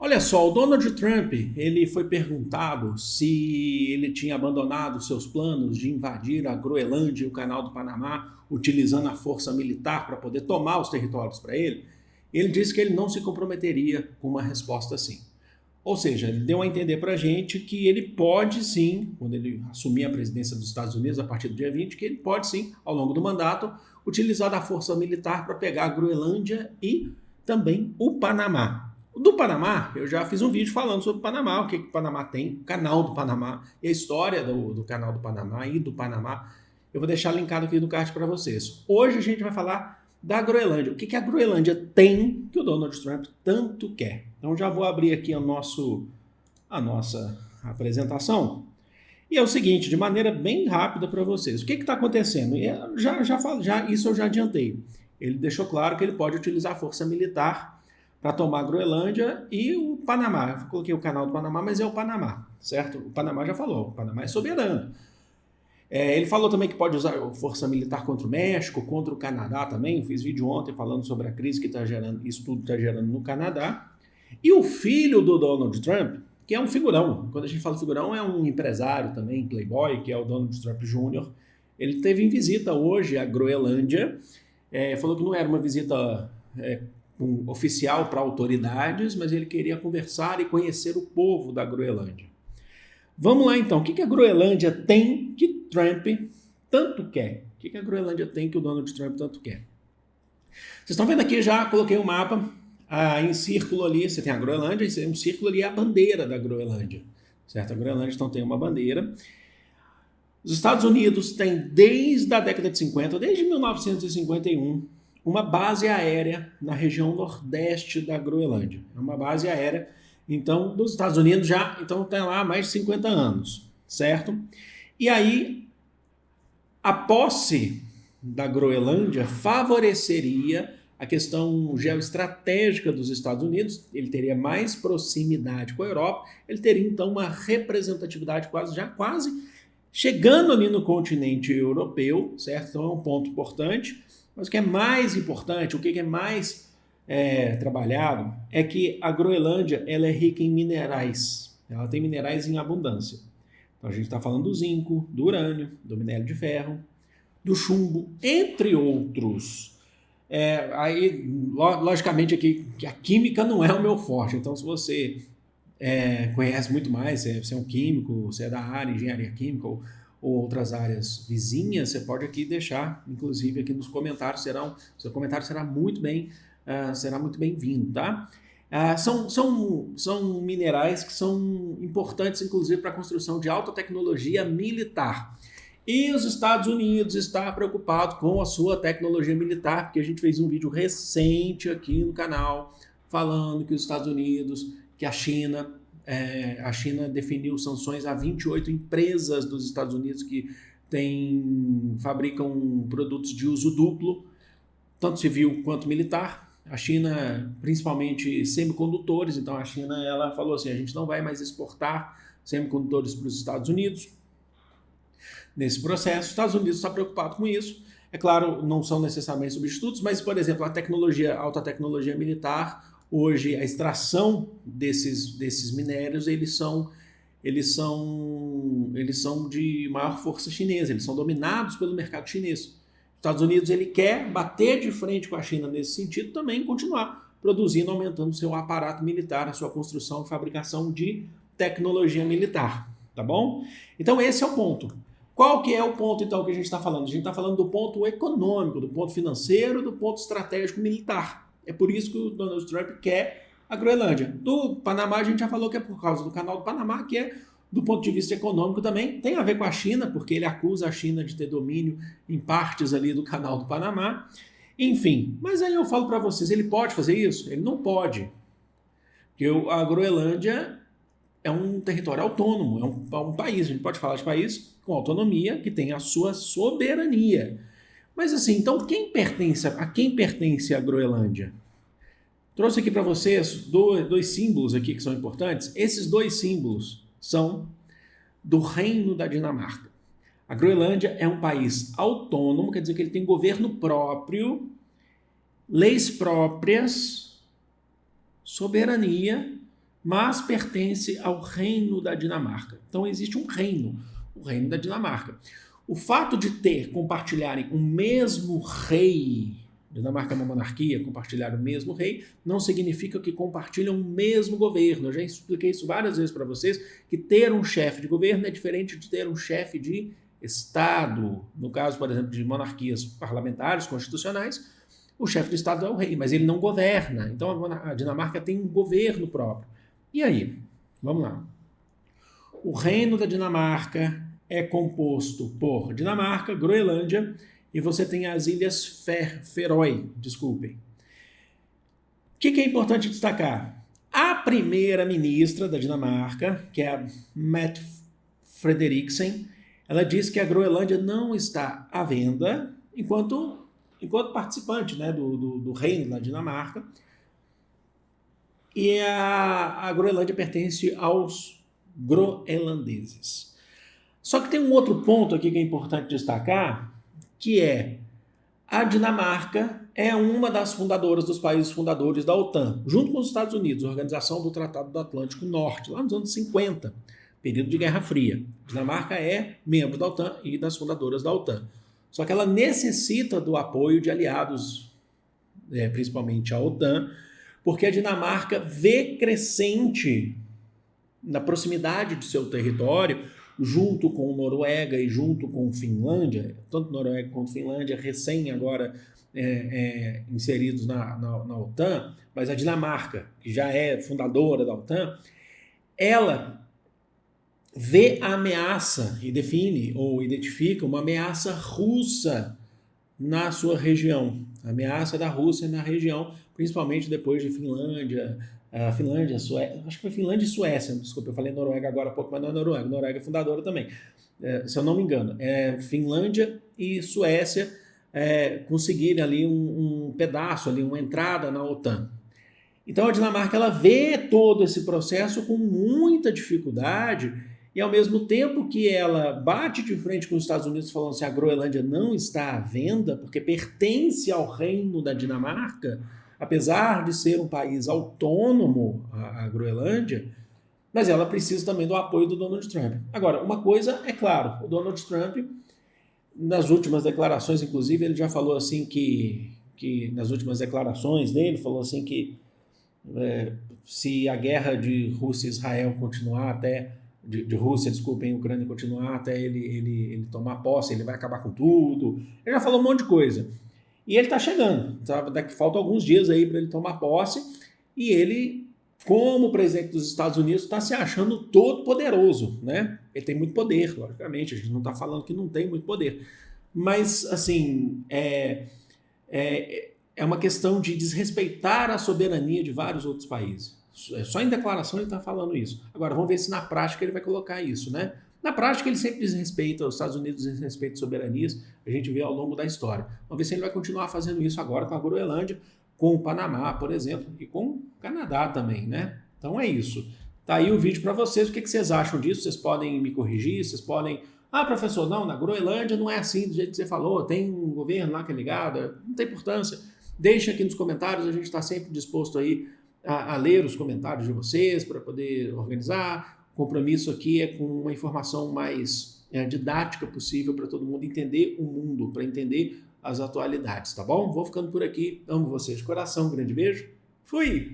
Olha só, o Donald Trump, ele foi perguntado se ele tinha abandonado seus planos de invadir a Groenlândia e o Canal do Panamá, utilizando a força militar para poder tomar os territórios para ele. Ele disse que ele não se comprometeria com uma resposta assim. Ou seja, ele deu a entender para a gente que ele pode sim, quando ele assumir a presidência dos Estados Unidos a partir do dia 20, que ele pode sim, ao longo do mandato, utilizar da força militar para pegar a Groenlândia e também o Panamá. Do Panamá, eu já fiz um vídeo falando sobre o Panamá, o que o Panamá tem, o canal do Panamá e a história do canal do Panamá e do Panamá. Eu vou deixar linkado aqui no card para vocês. Hoje a gente vai falar da Groenlândia. O que a Groenlândia tem que o Donald Trump tanto quer? Então já vou abrir aqui a nossa apresentação. E é o seguinte, de maneira bem rápida para vocês. O que está acontecendo? Isso eu já adiantei. Ele deixou claro que ele pode utilizar a força militar para tomar a Groenlândia e o Panamá. Eu coloquei o canal do Panamá, mas é o Panamá, certo? O Panamá já falou, o Panamá é soberano. Ele falou também que pode usar força militar contra o México, contra o Canadá também. Eu fiz vídeo ontem falando sobre a crise que está gerando, isso tudo está gerando no Canadá. E o filho do Donald Trump, que é um figurão, quando a gente fala figurão, é um empresário também, playboy, que é o Donald Trump Jr., ele teve em visita hoje à Groenlândia, falou que não era uma visita oficial para autoridades, mas ele queria conversar e conhecer o povo da Groenlândia. Vamos lá então, o que a Groenlândia tem que Trump tanto quer? O que a Groenlândia tem que o Donald Trump tanto quer? Vocês estão vendo aqui, já coloquei um mapa em círculo ali, você tem a Groenlândia, e um círculo ali é a bandeira da Groenlândia, certo? A Groenlândia então tem uma bandeira. Os Estados Unidos têm desde a década de 50, desde 1951, uma base aérea na região nordeste da Groenlândia. É uma base aérea, então, dos Estados Unidos já tem lá há mais de 50 anos, certo? E aí, a posse da Groenlândia favoreceria a questão geoestratégica dos Estados Unidos, ele teria mais proximidade com a Europa, ele teria então uma representatividade quase chegando ali no continente europeu, certo? Então é um ponto importante, mas o que é mais importante, o que é mais trabalhado, é que a Groenlândia ela é rica em minerais, ela tem minerais em abundância. Então a gente está falando do zinco, do urânio, do minério de ferro, do chumbo, entre outros. Logicamente aqui que a química não é o meu forte, então se você conhece muito mais, você é um químico, você é da área, engenharia química ou outras áreas vizinhas, você pode aqui deixar, inclusive aqui nos comentários, seu comentário será muito bem-vindo, tá? São minerais que são importantes, inclusive, para a construção de alta tecnologia militar. E os Estados Unidos está preocupado com a sua tecnologia militar, porque a gente fez um vídeo recente aqui no canal falando que os Estados Unidos, que a China definiu sanções a 28 empresas dos Estados Unidos que fabricam produtos de uso duplo, tanto civil quanto militar. A China, principalmente semicondutores, então a China ela falou assim, a gente não vai mais exportar semicondutores para os Estados Unidos. Nesse processo, os Estados Unidos está preocupado com isso. É claro, não são necessariamente substitutos, mas, por exemplo, a alta tecnologia militar, hoje a extração desses minérios, eles são de maior força chinesa, eles são dominados pelo mercado chinês. Os Estados Unidos ele quer bater de frente com a China nesse sentido, também continuar produzindo, aumentando seu aparato militar, a sua construção e fabricação de tecnologia militar, tá bom? Então esse é o ponto. Qual que é o ponto então que a gente está falando? A gente está falando do ponto econômico, do ponto financeiro, do ponto estratégico militar. É por isso que o Donald Trump quer a Groenlândia. Do Panamá a gente já falou que é por causa do canal do Panamá, que é do ponto de vista econômico também, tem a ver com a China, porque ele acusa a China de ter domínio em partes ali do canal do Panamá. Enfim, mas aí eu falo para vocês, ele pode fazer isso? Ele não pode. Porque a Groenlândia é um território autônomo, é um país, a gente pode falar de país com autonomia, que tem a sua soberania. Mas assim, então a quem pertence a Groenlândia? Trouxe aqui para vocês dois símbolos aqui que são importantes. Esses dois símbolos são do Reino da Dinamarca. A Groenlândia é um país autônomo, quer dizer que ele tem governo próprio, leis próprias, soberania, mas pertence ao Reino da Dinamarca. Então existe um reino, o Reino da Dinamarca. O fato de compartilharem o mesmo rei, Dinamarca é uma monarquia, compartilhar o mesmo rei, não significa que compartilham o mesmo governo. Eu já expliquei isso várias vezes para vocês, que ter um chefe de governo é diferente de ter um chefe de Estado. No caso, por exemplo, de monarquias parlamentares, constitucionais, o chefe de Estado é o rei, mas ele não governa. Então a Dinamarca tem um governo próprio. E aí? Vamos lá. O Reino da Dinamarca é composto por Dinamarca, Groenlândia, e você tem as Ilhas Feroe, desculpem. O que é importante destacar? A primeira-ministra da Dinamarca, que é a Mette Frederiksen, ela diz que a Groenlândia não está à venda enquanto participante, né, do reino da Dinamarca, e a Groenlândia pertence aos groenlandeses. Só que tem um outro ponto aqui que é importante destacar, que é a Dinamarca é uma das fundadoras dos países fundadores da OTAN, junto com os Estados Unidos, Organização do Tratado do Atlântico Norte, lá nos anos 50, período de Guerra Fria. A Dinamarca é membro da OTAN e das fundadoras da OTAN. Só que ela necessita do apoio de aliados, principalmente a OTAN, porque a Dinamarca vê crescente na proximidade de seu território, junto com Noruega e junto com Finlândia, tanto Noruega quanto Finlândia, recém agora inseridos na OTAN, mas a Dinamarca, que já é fundadora da OTAN, ela vê a ameaça e define ou identifica uma ameaça russa na sua região. A ameaça da Rússia na região, principalmente depois de Finlândia, Suécia, acho que foi Finlândia e Suécia, desculpa, eu falei Noruega agora há pouco, mas não é Noruega é fundadora também, se eu não me engano. Finlândia e Suécia conseguirem ali um pedaço, ali, uma entrada na OTAN. Então a Dinamarca ela vê todo esse processo com muita dificuldade e ao mesmo tempo que ela bate de frente com os Estados Unidos falando assim, a Groenlândia não está à venda porque pertence ao reino da Dinamarca, apesar de ser um país autônomo, a Groenlândia, mas ela precisa também do apoio do Donald Trump. Agora, uma coisa é claro, o Donald Trump, nas últimas declarações, inclusive, ele já falou assim que nas últimas declarações dele, falou assim que se a guerra de Rússia e Israel continuar até, de Rússia, desculpem, Ucrânia continuar até ele tomar posse, ele vai acabar com tudo. Ele já falou um monte de coisa. E ele está chegando, faltam alguns dias aí para ele tomar posse, e ele, como presidente dos Estados Unidos, está se achando todo poderoso, né? Ele tem muito poder, logicamente, a gente não está falando que não tem muito poder, mas, assim, é uma questão de desrespeitar a soberania de vários outros países. Só em declaração ele está falando isso. Agora, vamos ver se na prática ele vai colocar isso, né? Na prática, ele sempre desrespeita, os Estados Unidos desrespeitam soberanias, a gente vê ao longo da história. Vamos ver se ele vai continuar fazendo isso agora com a Groenlândia, com o Panamá, por exemplo, e com o Canadá também, né? Então é isso. Tá aí o vídeo para vocês, o que vocês acham disso? Vocês podem me corrigir, vocês podem... Ah, professor, não, na Groenlândia não é assim do jeito que você falou, tem um governo lá que é ligado, não tem importância. Deixem aqui nos comentários, a gente está sempre disposto aí a ler os comentários de vocês para poder organizar. O compromisso aqui é com uma informação mais didática possível para todo mundo entender o mundo, para entender as atualidades, tá bom? Vou ficando por aqui, amo vocês de coração, um grande beijo, fui!